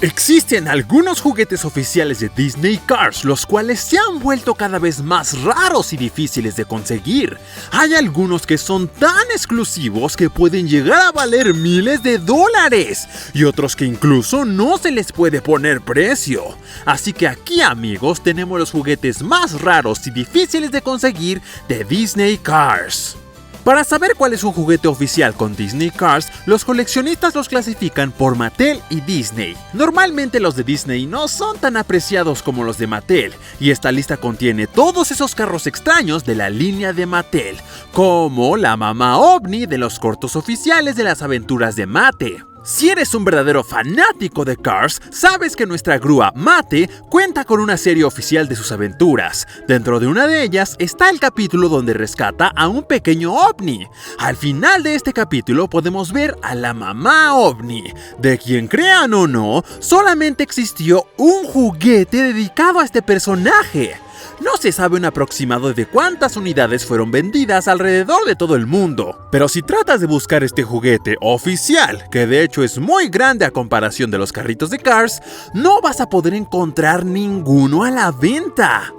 Existen algunos juguetes oficiales de Disney Cars, los cuales se han vuelto cada vez más raros y difíciles de conseguir. Hay algunos que son tan exclusivos que pueden llegar a valer miles de dólares, y otros que incluso no se les puede poner precio. Así que aquí, amigos, tenemos los juguetes más raros y difíciles de conseguir de Disney Cars. Para saber cuál es un juguete oficial con Disney Cars, los coleccionistas los clasifican por Mattel y Disney. Normalmente los de Disney no son tan apreciados como los de Mattel, y esta lista contiene todos esos carros extraños de la línea de Mattel, como la mamá ovni de los cortos oficiales de las aventuras de Mate. Si eres un verdadero fanático de Cars, sabes que nuestra grúa Mate cuenta con una serie oficial de sus aventuras. Dentro de una de ellas está el capítulo donde rescata a un pequeño ovni. Al final de este capítulo podemos ver a la mamá ovni, de quien, crean o no, solamente existió un juguete dedicado a este personaje. No se sabe un aproximado de cuántas unidades fueron vendidas alrededor de todo el mundo, pero si tratas de buscar este juguete oficial, que de hecho es muy grande a comparación de los carritos de Cars, no vas a poder encontrar ninguno a la venta.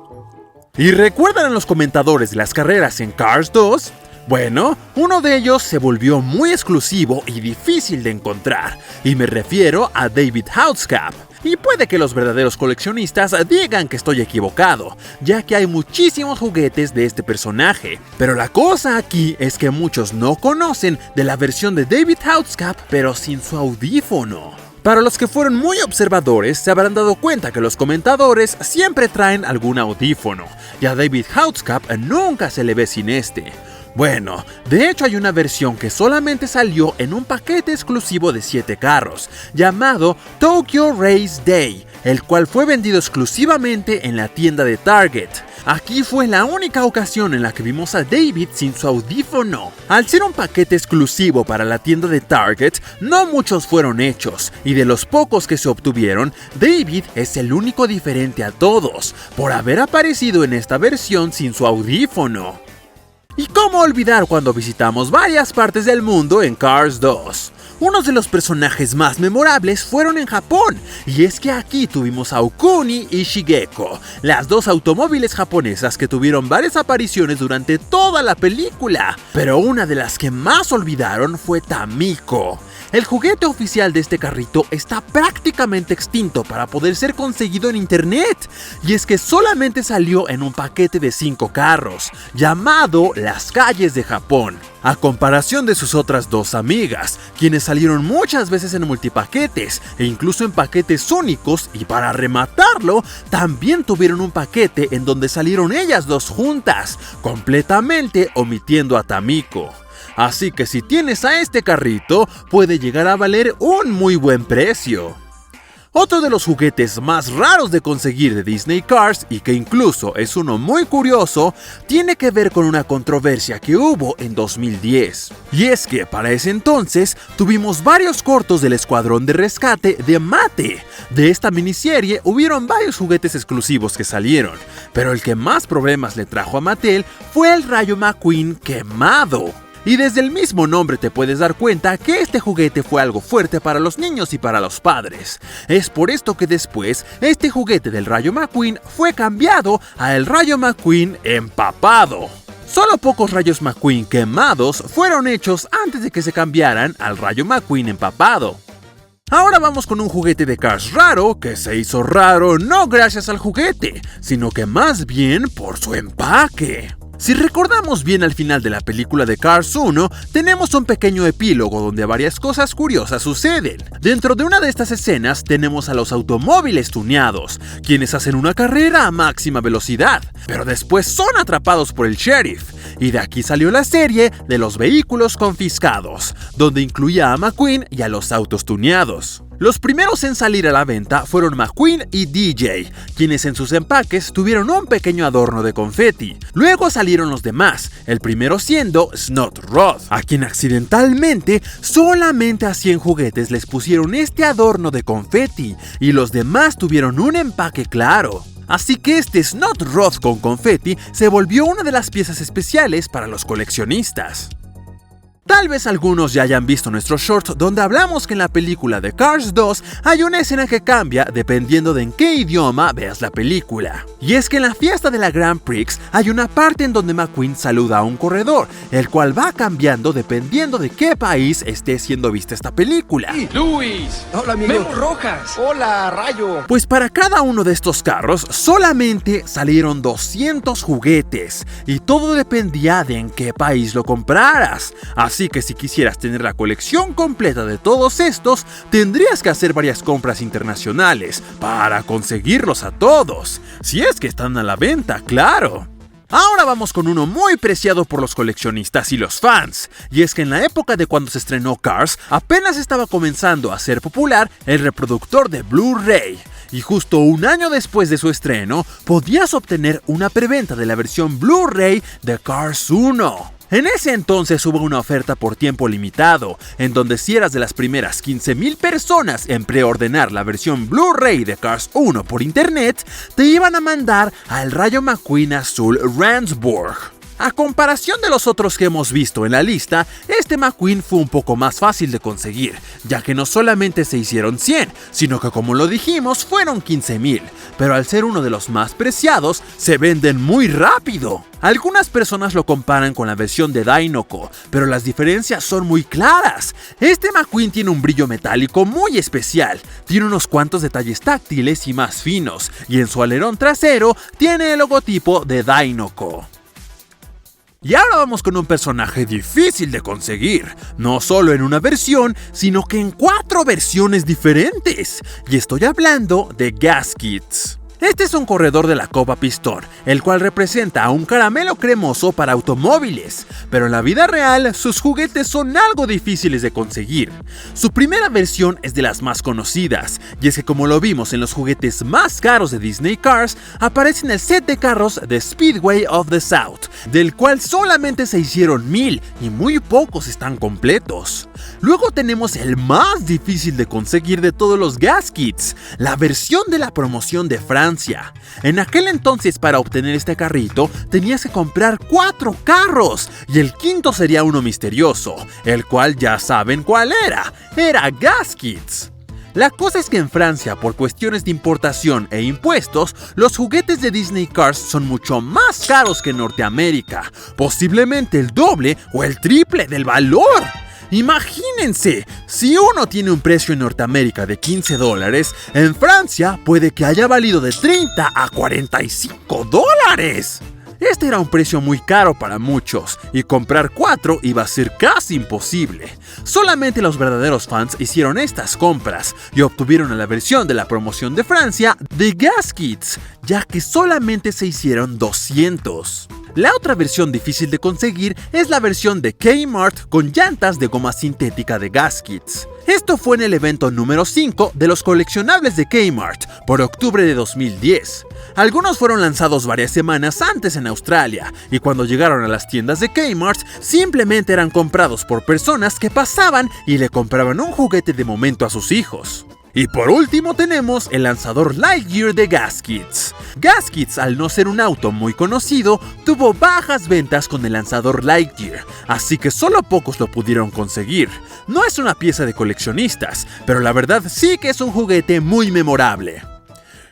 ¿Y recuerdan a los comentadores de las carreras en Cars 2? Bueno, uno de ellos se volvió muy exclusivo y difícil de encontrar, y me refiero a David Hautzcap. Y puede que los verdaderos coleccionistas digan que estoy equivocado, ya que hay muchísimos juguetes de este personaje. Pero la cosa aquí es que muchos no conocen de la versión de David Hautzcap, pero sin su audífono. Para los que fueron muy observadores, se habrán dado cuenta que los comentadores siempre traen algún audífono, y a David Hautzcap nunca se le ve sin este. Bueno, de hecho hay una versión que solamente salió en un paquete exclusivo de 7 carros, llamado Tokyo Race Day, el cual fue vendido exclusivamente en la tienda de Target. Aquí fue la única ocasión en la que vimos a David sin su audífono. Al ser un paquete exclusivo para la tienda de Target, no muchos fueron hechos, y de los pocos que se obtuvieron, David es el único diferente a todos, por haber aparecido en esta versión sin su audífono. ¿Y cómo olvidar cuando visitamos varias partes del mundo en Cars 2? Unos de los personajes más memorables fueron en Japón, y es que aquí tuvimos a Ukuni y Shigeko, las dos automóviles japonesas que tuvieron varias apariciones durante toda la película, pero una de las que más olvidaron fue Tamiko. El juguete oficial de este carrito está prácticamente extinto para poder ser conseguido en internet, y es que solamente salió en un paquete de 5 carros, llamado Las Calles de Japón, a comparación de sus otras dos amigas, quienes salieron muchas veces en multipaquetes e incluso en paquetes únicos, y para rematarlo, también tuvieron un paquete en donde salieron ellas dos juntas, completamente omitiendo a Tamiko. Así que si tienes a este carrito, puede llegar a valer un muy buen precio. Otro de los juguetes más raros de conseguir de Disney Cars, y que incluso es uno muy curioso, tiene que ver con una controversia que hubo en 2010. Y es que para ese entonces tuvimos varios cortos del Escuadrón de Rescate de Mate. De esta miniserie hubieron varios juguetes exclusivos que salieron, pero el que más problemas le trajo a Mattel fue el Rayo McQueen quemado. Y desde el mismo nombre te puedes dar cuenta que este juguete fue algo fuerte para los niños y para los padres. Es por esto que después, este juguete del Rayo McQueen fue cambiado a el Rayo McQueen empapado. Solo pocos Rayos McQueen quemados fueron hechos antes de que se cambiaran al Rayo McQueen empapado. Ahora vamos con un juguete de Cars raro que se hizo raro no gracias al juguete, sino que más bien por su empaque. Si recordamos bien, al final de la película de Cars 1, tenemos un pequeño epílogo donde varias cosas curiosas suceden. Dentro de una de estas escenas tenemos a los automóviles tuneados, quienes hacen una carrera a máxima velocidad, pero después son atrapados por el sheriff. Y de aquí salió la serie de los vehículos confiscados, donde incluía a McQueen y a los autos tuneados. Los primeros en salir a la venta fueron McQueen y DJ, quienes en sus empaques tuvieron un pequeño adorno de confeti. Luego salieron los demás, el primero siendo Snot Rod, a quien accidentalmente solamente a 100 juguetes les pusieron este adorno de confeti, y los demás tuvieron un empaque claro. Así que este Snot Rod con confeti se volvió una de las piezas especiales para los coleccionistas. Tal vez algunos ya hayan visto nuestro short donde hablamos que en la película de Cars 2 hay una escena que cambia dependiendo de en qué idioma veas la película. Y es que en la fiesta de la Grand Prix hay una parte en donde McQueen saluda a un corredor, el cual va cambiando dependiendo de qué país esté siendo vista esta película. Luis, hola amigo. Memo Rojas, hola Rayo. Pues para cada uno de estos carros solamente salieron 200 juguetes y todo dependía de en qué país lo compraras. Así que si quisieras tener la colección completa de todos estos, tendrías que hacer varias compras internacionales para conseguirlos a todos, si es que están a la venta, claro. Ahora vamos con uno muy preciado por los coleccionistas y los fans, y es que en la época de cuando se estrenó Cars, apenas estaba comenzando a ser popular el reproductor de Blu-ray, y justo un año después de su estreno, podías obtener una preventa de la versión Blu-ray de Cars 1. En ese entonces hubo una oferta por tiempo limitado, en donde si eras de las primeras 15,000 personas en preordenar la versión Blu-ray de Cars 1 por internet, te iban a mandar al Rayo McQueen azul Randsburg. A comparación de los otros que hemos visto en la lista, este McQueen fue un poco más fácil de conseguir, ya que no solamente se hicieron 100, sino que como lo dijimos fueron 15,000, pero al ser uno de los más preciados, se venden muy rápido. Algunas personas lo comparan con la versión de Dinoco, pero las diferencias son muy claras. Este McQueen tiene un brillo metálico muy especial, tiene unos cuantos detalles táctiles y más finos, y en su alerón trasero tiene el logotipo de Dinoco. Y ahora vamos con un personaje difícil de conseguir, no solo en una versión, sino que en 4 versiones diferentes. Y estoy hablando de Gaskets. Este es un corredor de la Copa Pistón, el cual representa a un caramelo cremoso para automóviles, pero en la vida real sus juguetes son algo difíciles de conseguir. Su primera versión es de las más conocidas, y es que como lo vimos en los juguetes más caros de Disney Cars, aparece en el set de carros de Speedway of the South, del cual solamente se hicieron 1000 y muy pocos están completos. Luego tenemos el más difícil de conseguir de todos los Gaskets, la versión de la promoción de Francia. En aquel entonces, para obtener este carrito tenías que comprar 4 carros y el quinto sería uno misterioso, el cual ya saben cuál era Gaskets. La cosa es que en Francia, por cuestiones de importación e impuestos, los juguetes de Disney Cars son mucho más caros que en Norteamérica, posiblemente el doble o el triple del valor. Imagínense, si uno tiene un precio en Norteamérica de $15, en Francia puede que haya valido de $30 a $45. Este era un precio muy caro para muchos, y comprar 4 iba a ser casi imposible. Solamente los verdaderos fans hicieron estas compras y obtuvieron la versión de la promoción de Francia de Gaskets, ya que solamente se hicieron 200. La otra versión difícil de conseguir es la versión de Kmart con llantas de goma sintética de Gaskets. Esto fue en el evento número 5 de los coleccionables de Kmart, por octubre de 2010. Algunos fueron lanzados varias semanas antes en Australia, y cuando llegaron a las tiendas de Kmart, simplemente eran comprados por personas que pasaban y le compraban un juguete de momento a sus hijos. Y por último tenemos el lanzador Lightyear de Gaskets. Gaskets, al no ser un auto muy conocido, tuvo bajas ventas con el lanzador Lightyear, así que solo pocos lo pudieron conseguir. No es una pieza de coleccionistas, pero la verdad sí que es un juguete muy memorable.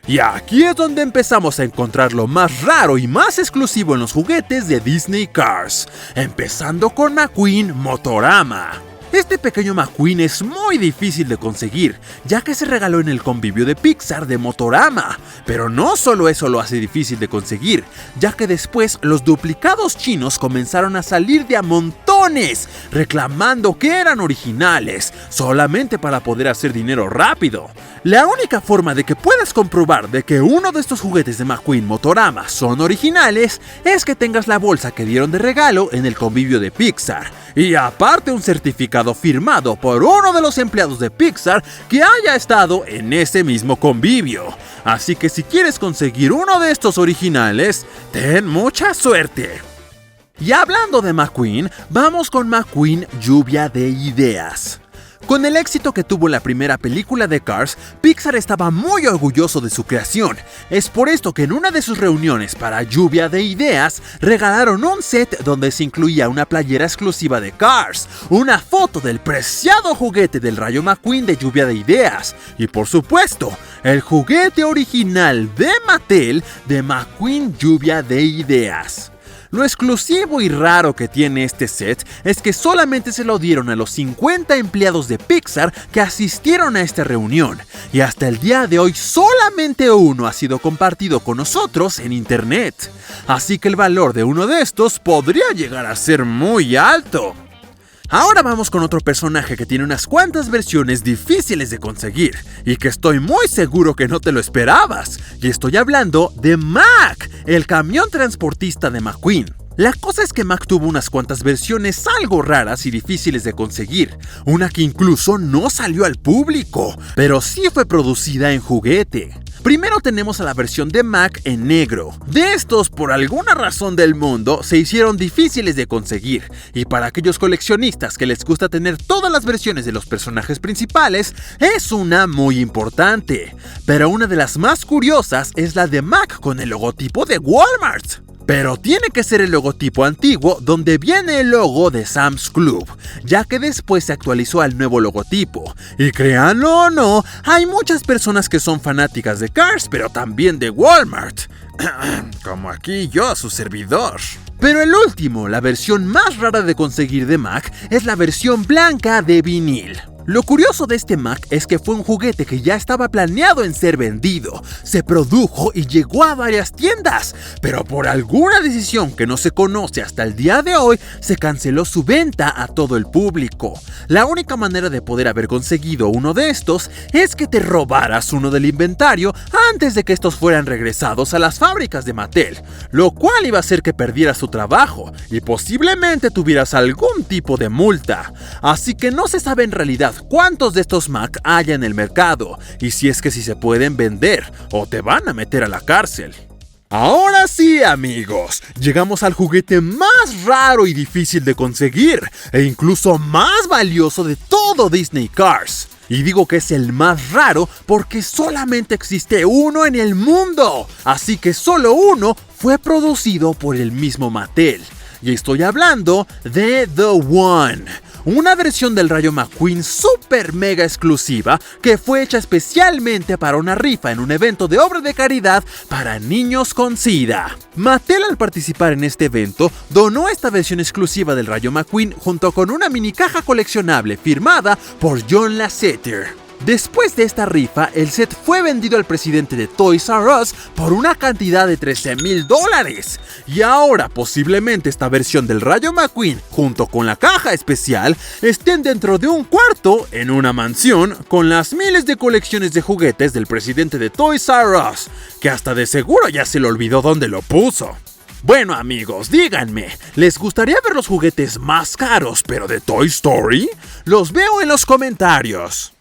Y aquí es donde empezamos a encontrar lo más raro y más exclusivo en los juguetes de Disney Cars, empezando con McQueen Motorama. Este pequeño McQueen es muy difícil de conseguir, ya que se regaló en el convivio de Pixar de Motorama, pero no solo eso lo hace difícil de conseguir, ya que después los duplicados chinos comenzaron a salir de a montones, reclamando que eran originales, solamente para poder hacer dinero rápido. La única forma de que puedas comprobar de que uno de estos juguetes de McQueen Motorama son originales es que tengas la bolsa que dieron de regalo en el convivio de Pixar, y aparte un certificado firmado por uno de los empleados de Pixar que haya estado en ese mismo convivio. Así que si quieres conseguir uno de estos originales, ten mucha suerte. Y hablando de McQueen, vamos con McQueen Lluvia de Ideas. Con el éxito que tuvo la primera película de Cars, Pixar estaba muy orgulloso de su creación. Es por esto que en una de sus reuniones para Lluvia de Ideas, regalaron un set donde se incluía una playera exclusiva de Cars, una foto del preciado juguete del Rayo McQueen de Lluvia de Ideas, y por supuesto, el juguete original de Mattel de McQueen Lluvia de Ideas. Lo exclusivo y raro que tiene este set es que solamente se lo dieron a los 50 empleados de Pixar que asistieron a esta reunión, y hasta el día de hoy solamente uno ha sido compartido con nosotros en internet. Así que el valor de uno de estos podría llegar a ser muy alto. Ahora vamos con otro personaje que tiene unas cuantas versiones difíciles de conseguir y que estoy muy seguro que no te lo esperabas, y estoy hablando de Mack, el camión transportista de McQueen. La cosa es que Mack tuvo unas cuantas versiones algo raras y difíciles de conseguir, una que incluso no salió al público, pero sí fue producida en juguete. Primero tenemos a la versión de Mack en negro. De estos, por alguna razón del mundo, se hicieron difíciles de conseguir, y para aquellos coleccionistas que les gusta tener todas las versiones de los personajes principales, es una muy importante. Pero una de las más curiosas es la de Mack con el logotipo de Walmart. Pero tiene que ser el logotipo antiguo donde viene el logo de Sam's Club, ya que después se actualizó al nuevo logotipo. Y créanlo o no, hay muchas personas que son fanáticas de Cars, pero también de Walmart. Como aquí yo, su servidor. Pero el último, la versión más rara de conseguir de Mack, es la versión blanca de vinil. Lo curioso de este Mack es que fue un juguete que ya estaba planeado en ser vendido, se produjo y llegó a varias tiendas, pero por alguna decisión que no se conoce hasta el día de hoy, se canceló su venta a todo el público. La única manera de poder haber conseguido uno de estos es que te robaras uno del inventario antes de que estos fueran regresados a las fábricas de Mattel, lo cual iba a hacer que perdieras tu trabajo y posiblemente tuvieras algún tipo de multa. Así que no se sabe en realidad cuántos de estos Mack hay en el mercado, y si es que si se pueden vender, o te van a meter a la cárcel. Ahora sí, amigos, llegamos al juguete más raro y difícil de conseguir, e incluso más valioso de todo Disney Cars. Y digo que es el más raro porque solamente existe uno en el mundo, así que solo uno fue producido por el mismo Mattel. Y estoy hablando de The One, una versión del Rayo McQueen super mega exclusiva que fue hecha especialmente para una rifa en un evento de obra de caridad para niños con SIDA. Mattel, al participar en este evento, donó esta versión exclusiva del Rayo McQueen junto con una mini caja coleccionable firmada por John Lasseter. Después de esta rifa, el set fue vendido al presidente de Toys R Us por una cantidad de $13,000. Y ahora posiblemente esta versión del Rayo McQueen, junto con la caja especial, estén dentro de un cuarto en una mansión con las miles de colecciones de juguetes del presidente de Toys R Us, que hasta de seguro ya se le olvidó dónde lo puso. Bueno, amigos, díganme, ¿les gustaría ver los juguetes más caros pero de Toy Story? Los veo en los comentarios.